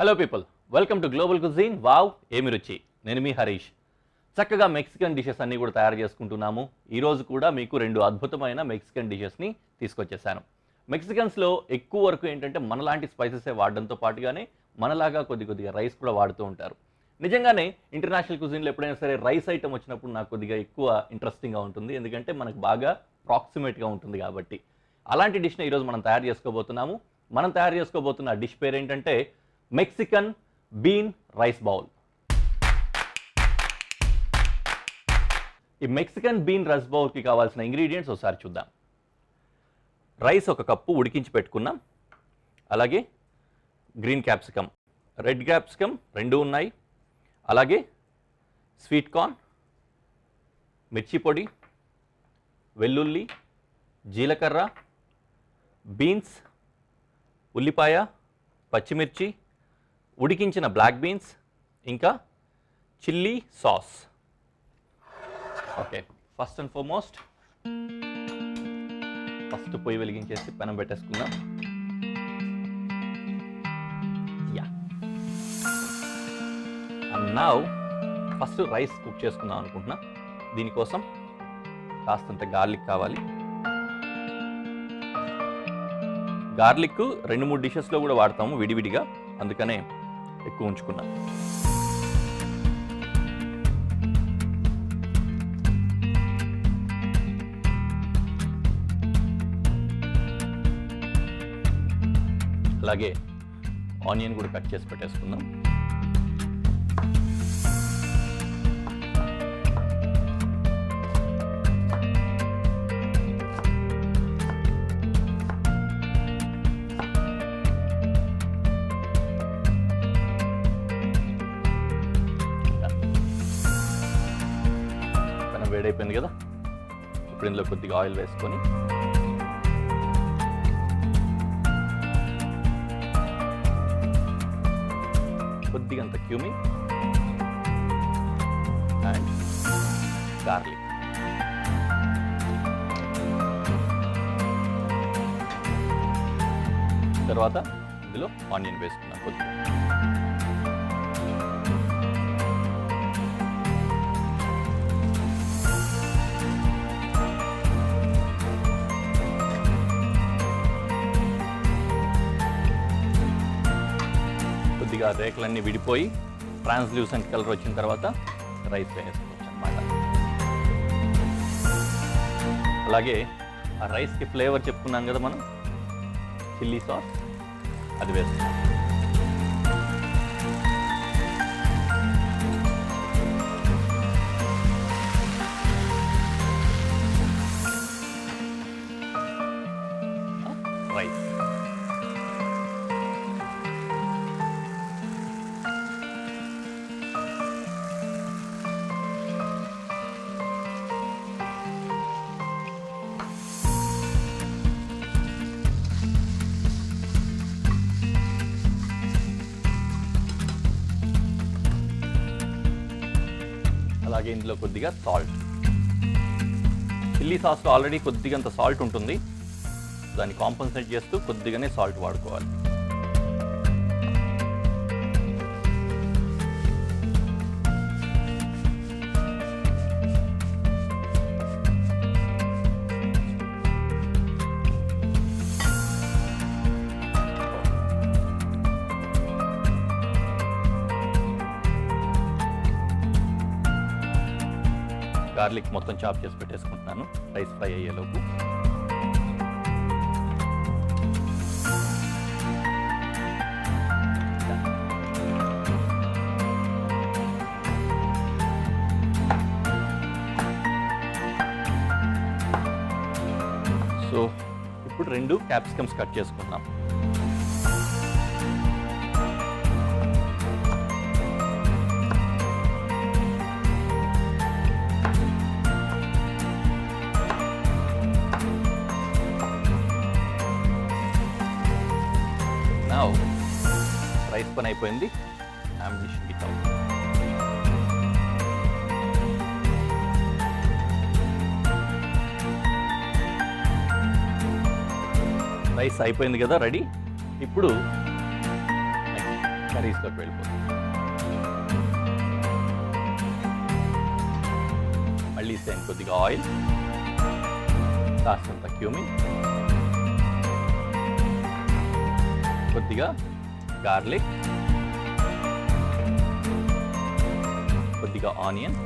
Hello people, welcome to global cuisine. Wow ఏమి రుచి. నేను మీ హరీష్. చక్కగా మెక్సికన్ డిషెస్ అన్నీ కూడా తయారు చేసుకుంటున్నాము. ఈరోజు కూడా మీకు రెండు అద్భుతమైన మెక్సికన్ డిషెస్ని తీసుకొచ్చేసాను. మెక్సికన్స్లో ఎక్కువ వరకు ఏంటంటే మనలాంటి స్పైసెసే వాడడంతో పాటుగానే మనలాగా కొద్దిగా రైస్ కూడా వాడుతూ ఉంటారు. నిజంగానే ఇంటర్నేషనల్ కుజిన్లో ఎప్పుడైనా సరే రైస్ ఐటమ్ వచ్చినప్పుడు నాకు కొద్దిగా ఎక్కువ ఇంట్రెస్టింగ్గా ఉంటుంది, ఎందుకంటే మనకు బాగా ప్రాక్సిమేట్గా ఉంటుంది కాబట్టి. అలాంటి డిష్ని ఈరోజు మనం తయారు చేసుకోబోతున్నాము. మనం తయారు చేసుకోబోతున్న డిష్ పేరు ఏంటంటే మెక్సికన్ బీన్ రైస్ బౌల్. ఈ మెక్సికన్ బీన్ రైస్ బౌల్కి కావాల్సిన ఇంగ్రీడియంట్స్ ఒకసారి చూద్దాం. రైస్ ఒక కప్పు ఉడికించి పెట్టుకున్నాం. అలాగే గ్రీన్ క్యాప్సికమ్, రెడ్ క్యాప్సికమ్ రెండు ఉన్నాయి. అలాగే స్వీట్ కార్న్, మిర్చి పొడి, వెల్లుల్లి, జీలకర్ర, బీన్స్, ఉల్లిపాయ, పచ్చిమిర్చి, ఉడికించిన బ్లాక్ బీన్స్, ఇంకా chilli sauce. Okay, first and foremost first పొయ్యి వెలిగించేసి పెనం పెట్టేసుకుందాం. Yeah, and now first rice cook చేసుకుందాం అనుకుంటున్నా. దీనికోసం కాస్తంత గార్లిక్ కావాలి. గార్లిక్ 2-3 డిషెస్లో కూడా వాడతాము విడివిడిగా, అందుకనే ఎక్కువ ఉంచుకున్నాం. అలాగే ఆనియన్ కూడా కట్ చేసి పెట్టేసుకుందాం. వేడైపోయింది కదా, ఇప్పుడు ఇందులో కొద్దిగా ఆయిల్ వేసుకొని కొద్దిగా అంత క్యూమిన్ అండ్ గార్లిక్, తర్వాత ఇందులో ఆనియన్ వేసుకున్నాం కొద్దిగా. కొద్దిగా రేకులన్నీ విడిపోయి ట్రాన్స్లూసెంట్ కలర్ వచ్చిన తర్వాత రైస్ వేసుకోవచ్చు అన్నమాట. అలాగే ఆ రైస్కి ఫ్లేవర్ చెప్పుకున్నాం కదా మనం, చిల్లీ సాస్ అది వేస్తున్నాం. రైస్ అలాగే ఇందులో కొద్దిగా సాల్ట్. చిల్లీ సాస్లో ఆల్రెడీ కొద్దిగా అంత సాల్ట్ ఉంటుంది, దాన్ని కాంపన్సేట్ చేస్తూ కొద్దిగానే సాల్ట్ వాడుకోవాలి. గార్లిక్ మొత్తం చాప్ చేసి పెట్టేసుకుంటున్నాను రైస్ ఫ్రై అయ్యేలోపు. సో ఇప్పుడు 2 క్యాప్సికమ్స్ కట్ చేసుకుంటున్నాం. రైస్ పని అయిపోయింది. రైస్ అయిపోయింది కదా, రెడీ. ఇప్పుడు కర్రీస్లోకి వెళ్ళిపోతుంది. మళ్ళీ సేమ్ కొద్దిగా ఆయిల్, కాస్తంత క్యూమిన్, కొద్దిగా గార్లిక్, కొద్దిగా onion,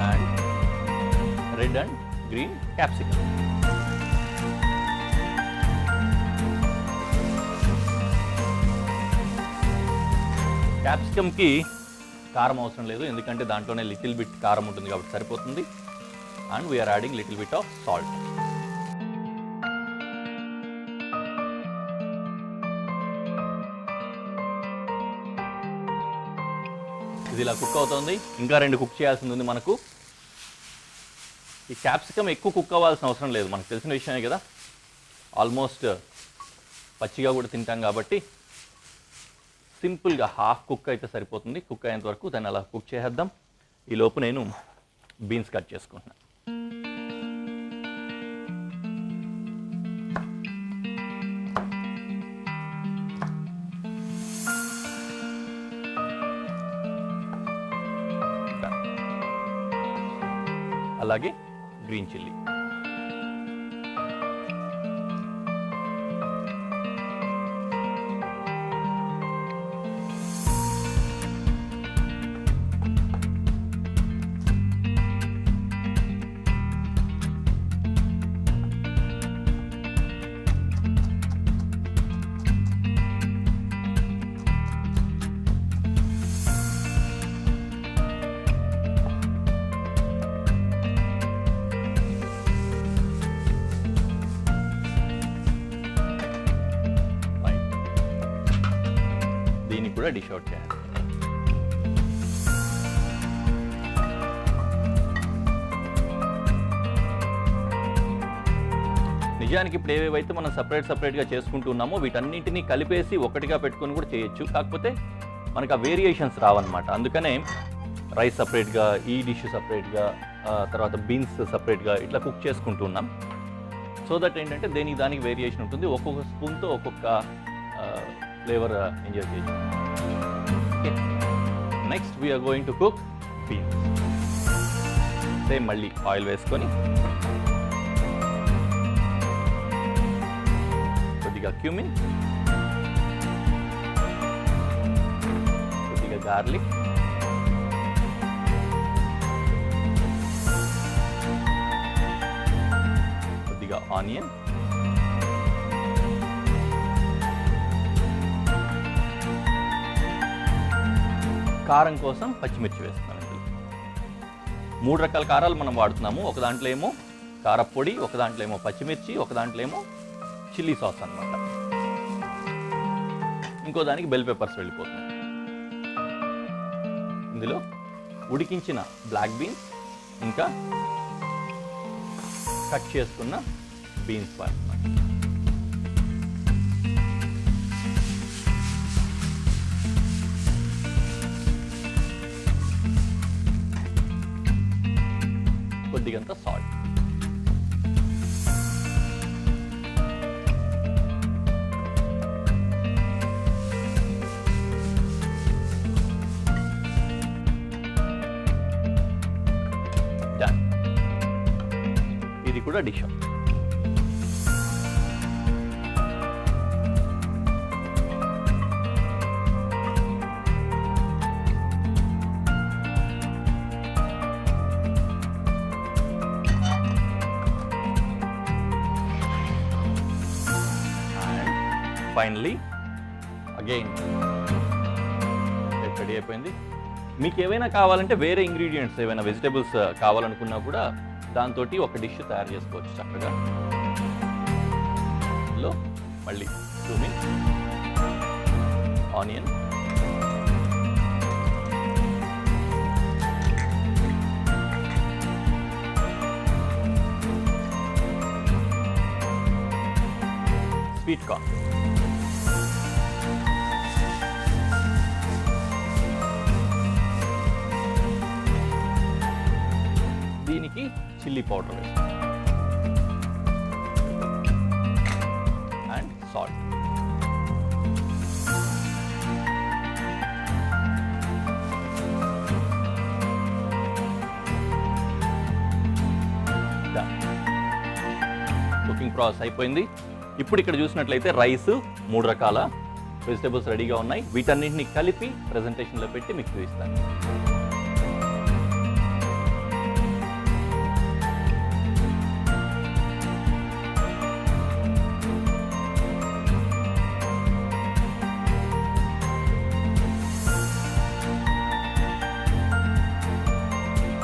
and red and green capsicum. క్యాప్సికమ్కి కారం అవసరం లేదు, ఎందుకంటే దాంట్లోనే లిటిల్ బిట్ కారం ఉంటుంది కాబట్టి సరిపోతుంది. And we're adding little bit of salt. ఇది ఇలా కుక్ అవుతుంది. ఇంకా 2 కుక్ చేయాల్సింది ఉంది మనకు. ఈ క్యాప్సికమ్ ఎక్కువ కుక్ అవ్వాల్సిన అవసరం లేదు, మనకు తెలిసిన విషయమే కదా. ఆల్మోస్ట్ పచ్చిగా కూడా తింటాం కాబట్టి సింపుల్గా హాఫ్ కుక్ అయితే సరిపోతుంది. కుక్ అయ్యేంత వరకు దాన్ని అలా కుక్ చేసేద్దాం. ఈ లోపు నేను బీన్స్ కట్ చేసుకుంటున్నాను. అలాగే గ్రీన్ చిల్లీ, దీన్ని కూడా డిష్ అవుట్ చేయాలి. నిజానికి ఇప్పుడు ఏవేవైతే మనం సపరేట్గా చేసుకుంటూ ఉన్నామో వీటన్నింటినీ కలిపేసి ఒకటిగా పెట్టుకొని కూడా చేయొచ్చు. కాకపోతే మనకు ఆ వేరియేషన్స్ రావన్నమాట. అందుకనే రైస్ సపరేట్గా, ఈ డిష్ సపరేట్గా, తర్వాత బీన్స్ సపరేట్గా ఇట్లా కుక్ చేసుకుంటూ ఉన్నాం. సో దట్ ఏంటంటే దానికి వేరియేషన్ ఉంటుంది. ఒక్కొక్క స్పూన్తో ఒక్కొక్క ఫ్లేవర్ ఎంజాయ్ చేయొచ్చు. Okay, next we're going to cook beans. Same మళ్ళీ ఆయిల్ వేసుకొని కొద్దిగా క్యూమిన్, కొద్దిగా గార్లిక్, కొద్దిగా ఆనియన్, కారం కోసం పచ్చిమిర్చి వేస్తున్నాను. 3 రకాల కారాలు మనం వాడుతున్నాము. ఒక దాంట్లో ఏమో కారపొడి, ఒక దాంట్లో ఏమో పచ్చిమిర్చి, ఒక దాంట్లో ఏమో చిల్లీ సాస్ అన్నమాట. ఇంకో దానికి బెల్ పెప్పర్స్ వెళ్ళిపోతుంది. ఇందులో ఉడికించిన బ్లాక్ బీన్స్ ఇంకా కట్ చేసుకున్న బీన్స్ వేస్తున్నాను. కొద్దిగంత సాల్ట్. డన్. ఇది కూడా డిష్. ఫైనలీ అగైన్ రెడీ అయిపోయింది. మీకు ఏవైనా కావాలంటే వేరే ఇంగ్రీడియంట్స్ ఏవైనా వెజిటేబుల్స్ కావాలనుకున్నా కూడా దాంతో ఒక డిష్ తయారు చేసుకోవచ్చు చక్కగా. లో మళ్ళీ క్యూమిన్, ఆనియన్, స్వీట్ కార్న్, దీనికి చిల్లీ పౌడర్ వేస్తాం. ప్రాసెస్ అయిపోయింది. ఇప్పుడు ఇక్కడ చూసినట్లయితే రైస్ 3 రకాల వెజిటేబుల్స్ రెడీగా ఉన్నాయి. వీటన్నింటినీ కలిపి ప్రెజెంటేషన్లో పెట్టి మీకు చూపిస్తాను.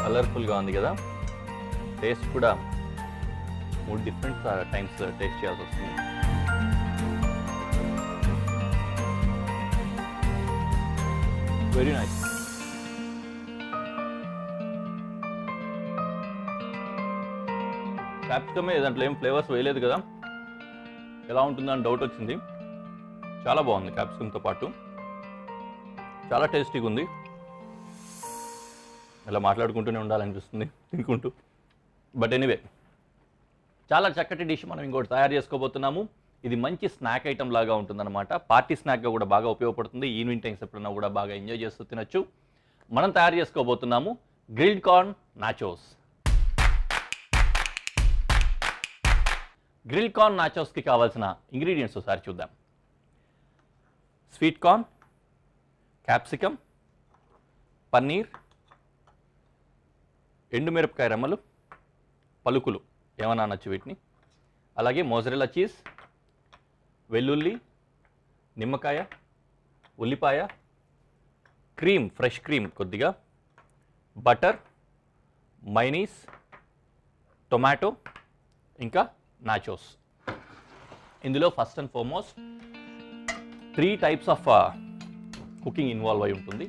కలర్ఫుల్గా ఉంది కదా, టేస్ట్ కూడా 3 డిఫరెంట్ టైమ్స్ టేస్ట్ చేయాల్సి వస్తుంది. Very nice. క్యాప్సికమే, దాంట్లో ఏం ఫ్లేవర్స్ వేయలేదు కదా, ఎలా ఉంటుందని డౌట్ వచ్చింది. చాలా బాగుంది. క్యాప్సికమ్తో పాటు చాలా టేస్టీగా ఉంది. ఇలా మాట్లాడుకుంటూనే ఉండాలనిపిస్తుంది తినుకుంటూ. బట్ ఎనీవే, చాలా చక్కటి డిష్ మనం ఇంకోటి తయారు చేసుకోబోతున్నాము. ఇది మంచి స్నాక్ ఐటమ్ లాగా ఉంటుందన్నమాట. పార్టీ స్నాక్గా కూడా బాగా ఉపయోగపడుతుంది. ఈవినింగ్ టైమ్స్ ఎప్పుడన్నా కూడా బాగా ఎంజాయ్ చేస్తూ తినొచ్చు. మనం తయారు చేసుకోబోతున్నాము grilled corn nachos. Grilled corn నాచోస్కి కావాల్సిన ఇంగ్రీడియంట్స్ ఒకసారి చూద్దాం. స్వీట్ కార్న్, క్యాప్సికమ్, పన్నీర్, ఎండుమిరపకాయ రెమ్మలు, పలుకులు ఏమన్నా అనొచ్చు వీటిని, అలాగే మోజరెల్లా చీజ్, వెల్లుల్లి, నిమ్మకాయ, ఉల్లిపాయ, క్రీమ్, ఫ్రెష్ క్రీమ్ కొద్దిగా, బటర్, మైనీస్, టొమాటో, ఇంకా నాచోస్. ఇందులో first and foremost 3 types of cooking involve అయి ఉంటుంది.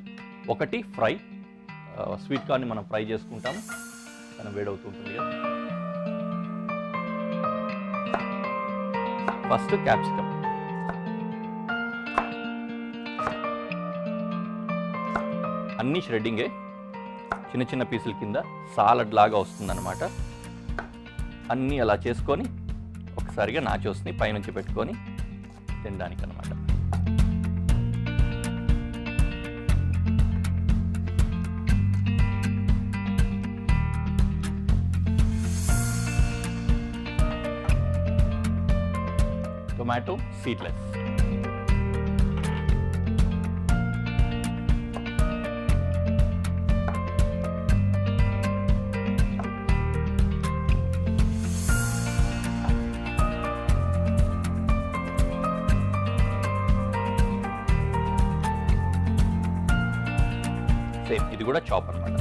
ఒకటి ఫ్రై, స్వీట్ కార్న్ని మనం ఫ్రై చేసుకుంటాము, మనం వేడవుతూ ఉంటుంది కదా. ఫస్ట్ క్యాప్సికమ్, అన్ని ష్రెడ్డింగే, చిన్న చిన్న పీసుల కింద సాలడ్ లాగా వస్తుందన్నమాట. అన్నీ అలా చేసుకొని ఒకసారిగా నాచోస్ని పైనుంచి పెట్టుకొని తినడానికి అన్నమాట. టొమాటో సీడ్లెస్, సేమ్ ఇది కూడా చాప్ అన్నమాట.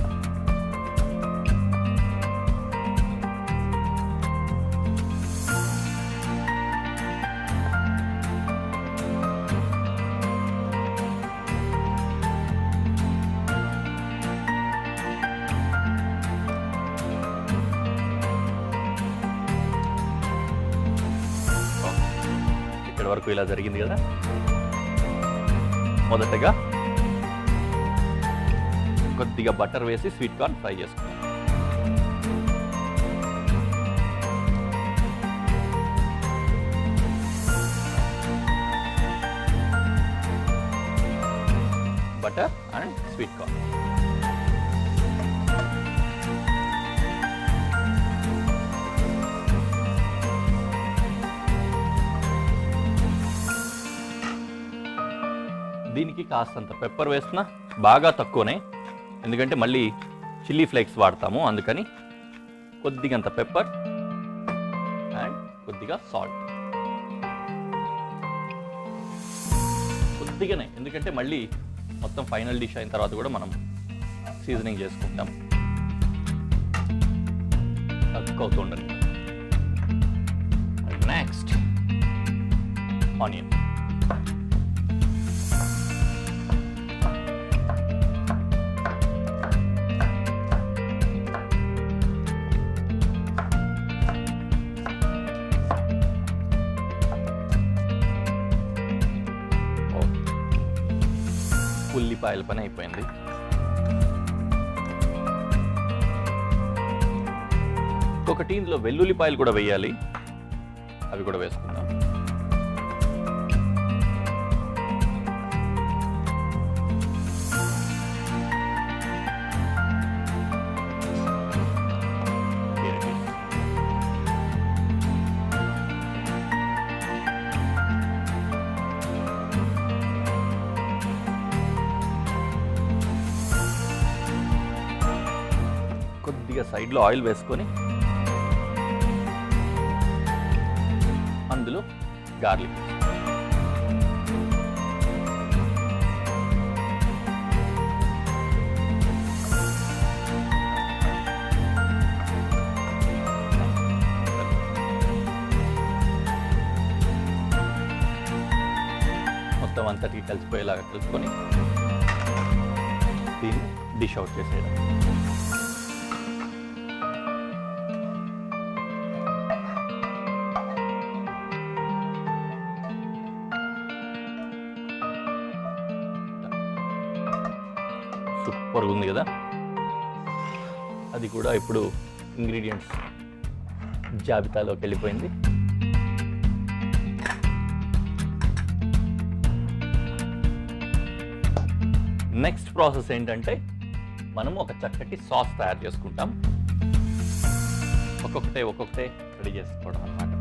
వరకు ఇలా జరిగింది కదా. మొదటగా కొద్దిగా బటర్ వేసి స్వీట్ కార్న్ ఫ్రై చేసుకున్నాం. Butter and sweet corn. దీనికి కాస్తంత పెప్పర్ వేసిన, బాగా తక్కువనే, ఎందుకంటే మళ్ళీ చిల్లీ ఫ్లేక్స్ వాడతాము, అందుకని కొద్దిగంత పెప్పర్ అండ్ కొద్దిగా సాల్ట్, కొద్దిగానే, ఎందుకంటే మళ్ళీ మొత్తం ఫైనల్ డిష్ అయిన తర్వాత కూడా మనం సీజనింగ్ చేసుకుంటాం. కుక్ అవుతుండండి. Next onion. ఉల్లిపాయల పని అయిపోయింది. ఇంకొకటి ఇందులో వెల్లుల్లిపాయలు కూడా వేయాలి, అవి కూడా వేసుకుందాం. కొద్దిగా సైడ్లో ఆయిల్ వేసుకొని అందులో గార్లిక్, మొత్తం అంతటికి కలిసిపోయేలాగా కలుపుకొని దీన్ని డిష్ అవుట్ చేసేయడం. సూపర్గా ఉంది కదా. అది కూడా ఇప్పుడు ఇంగ్రీడియంట్స్ జాబితాలోకి వెళ్ళిపోయింది. నెక్స్ట్ ప్రాసెస్ ఏంటంటే మనం ఒక చక్కటి సాస్ తయారు చేసుకుంటాం. ఒక్కొక్కటే రెడీ చేసుకోవడం అన్నమాట.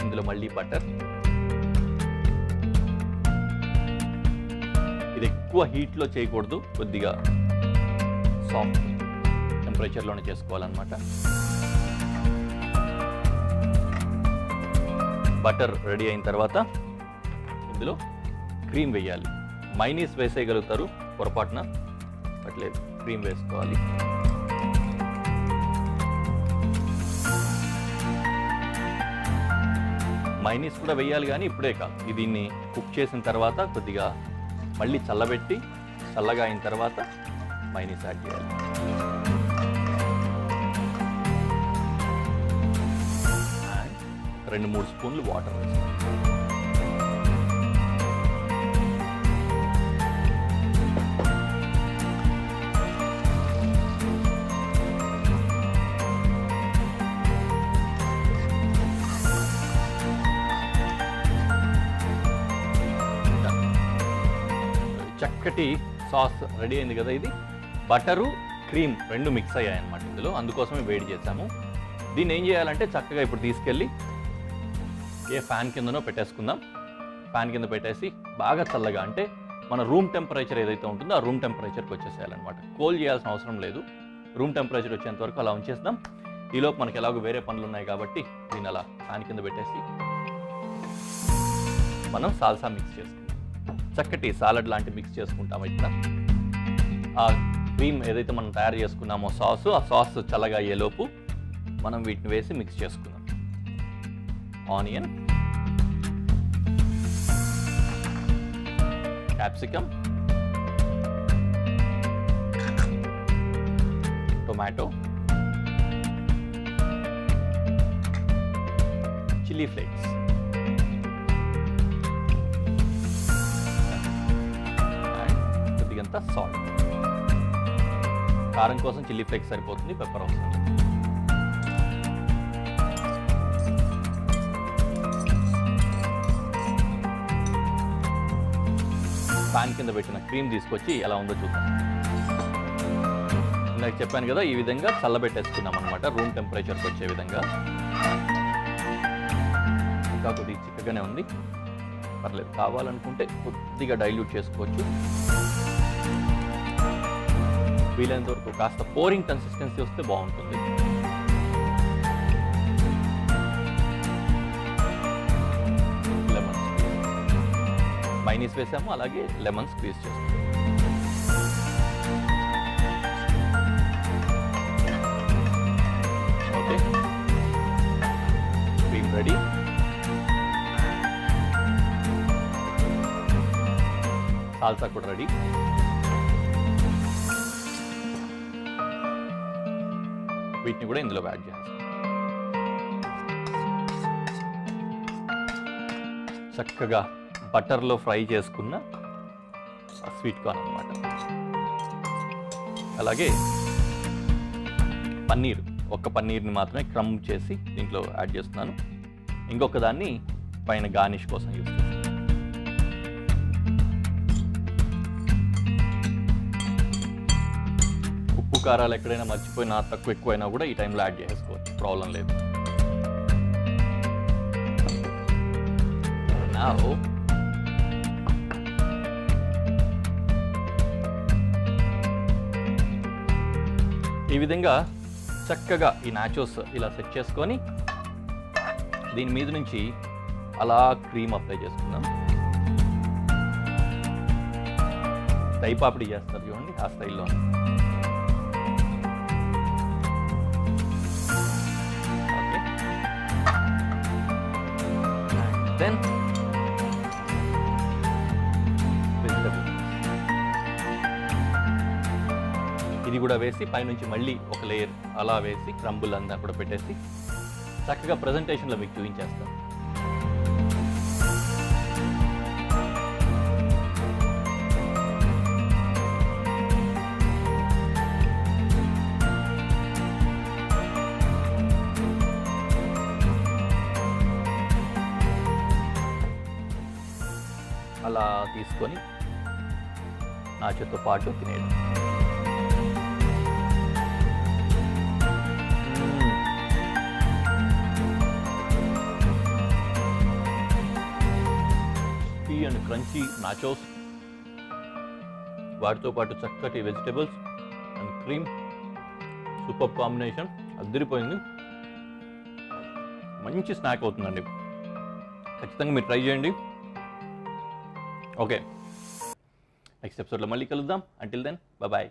ఇందులో మళ్ళీ బటర్, ఇది ఎక్కువ హీట్లో చేయకూడదు, కొద్దిగా సాఫ్ట్ టెంపరేచర్లోనే చేసుకోవాలన్నమాట. బటర్ రెడీ అయిన తర్వాత ఇందులో క్రీమ్ వేయాలి. మైనీస్ వేసేయగలుగుతారు పొరపాటున, అట్లేదు క్రీమ్ వేసుకోవాలి. మైనీస్ కూడా వేయాలి, కానీ ఇప్పుడే కాదు. దీన్ని కుక్ చేసిన తర్వాత కొద్దిగా మళ్ళీ చల్లబెట్టి చల్లగా అయిన తర్వాత మైనీస్ యాడ్ చేయాలి. అండ్ 2-3 స్పూన్లు వాటర్ వేసుకోవాలి. చక్కటి సాస్ రెడీ అయింది కదా. ఇది బటరు క్రీమ్ రెండు మిక్స్ అయ్యాయి అన్నమాట ఇందులో, అందుకోసమే వేడి చేసాము. దీన్ని ఏం చేయాలంటే చక్కగా ఇప్పుడు తీసుకెళ్ళి ఏ ఫ్యాన్ కిందనో పెట్టేసుకుందాం. ఫ్యాన్ కింద పెట్టేసి బాగా చల్లగా, అంటే మన రూమ్ టెంపరేచర్ ఏదైతే ఉంటుందో ఆ రూమ్ టెంపరేచర్కి వచ్చేసేయాలన్నమాట. కూల్ చేయాల్సిన అవసరం లేదు, రూమ్ టెంపరేచర్ వచ్చేంత వరకు అలా ఉంచేద్దాం. ఈలోపు మనకి ఎలాగో వేరే పనులు ఉన్నాయి కాబట్టి దీన్ని అలా ఫ్యాన్ కింద పెట్టేసి మనం సాల్సా మిక్స్ చేసుకుంటాం. చక్కటి సాలడ్ లాంటి మిక్స్ చేసుకుంటాము. ఇక్కడ ఆ క్రీమ్ ఏదైతే మనం తయారు చేసుకున్నామో సాసు, ఆ సాస్ చల్లగా అయ్యేలోపు మనం వీటిని వేసి మిక్స్ చేసుకుందాం. Onion, capsicum, tomato, chilli flakes, కొద్దిగంత సాల్ట్. కారం కోసం చిల్లీ ఫ్లేక్స్ సరిపోతుంది, పెప్పర్ అవసరం లేదు. పాన్ కింద పెట్టిన క్రీమ్ తీసుకొచ్చి ఎలా ఉందో చూద్దాం. ఇందాక చెప్పాను కదా, ఈ విధంగా చల్లబెట్టేసుకున్నాం అనమాట, రూమ్ టెంపరేచర్కి వచ్చే విధంగా. ఇంకా కొద్దిగా చిక్కగానే ఉంది, పర్లేదు. కావాలనుకుంటే కొద్దిగా డైల్యూట్ చేసుకోవచ్చు. వీలైనంత వరకు కాస్త పోరింగ్ కన్సిస్టెన్సీ వస్తే బాగుంటుంది. లెమన్ మైనీస్ వేసాము, అలాగే లెమన్ స్క్వీజ్ చేస్తాము. Okay, cream ready. సాల్సా కూడా రెడీ. వీటిని కూడా ఇందులో యాడ్ చేస్తాం. చక్కగా బటర్లో ఫ్రై చేసుకున్న స్వీట్ కార్న్ అన్నమాట. అలాగే పన్నీర్, ఒక్క పన్నీర్ని మాత్రమే క్రమ్ చేసి దీంట్లో యాడ్ చేస్తున్నాను. ఇంకొక దాన్ని పైన గార్నిష్ కోసం యూజ్ చేస్తాను. ఉప్పు కారాలు ఎక్కడైనా మర్చిపోయినా, తక్కువ ఎక్కువైనా కూడా ఈ టైంలో యాడ్ చేసుకోవచ్చు, ప్రాబ్లం లేదు. Now ఈ విధంగా చక్కగా ఈ నాచోస్ ఇలా సెట్ చేసుకొని దీని మీద నుంచి అలా క్రీమ్ అప్లై చేసుకుందాం. దహి పాపిడి చేస్తారు చూడండి, ఆ స్టైల్లో. ఓకే, దెన్ వెజిటబుల్ ఇది కూడా వేసి పైనుంచి మళ్ళీ ఒక లేయర్ అలా వేసి క్రంబుల్ అంతా కూడా పెట్టేసి చక్కగా ప్రజెంటేషన్లో మీకు చూపించేస్తాను. అలా తీసుకొని నాచుతో పాటు తినేయడం. అండ్ క్రంచీ నాచోస్, వాటితో పాటు చక్కటి vegetables and cream, super combination, అదిరిపోయింది. మంచి స్నాక్ అవుతుందండి, ఖచ్చితంగా మీరు ట్రై చేయండి. ఓకే, నెక్స్ట్ ఎపిసోడ్లో మళ్ళీ కలుద్దాం. Until then bye.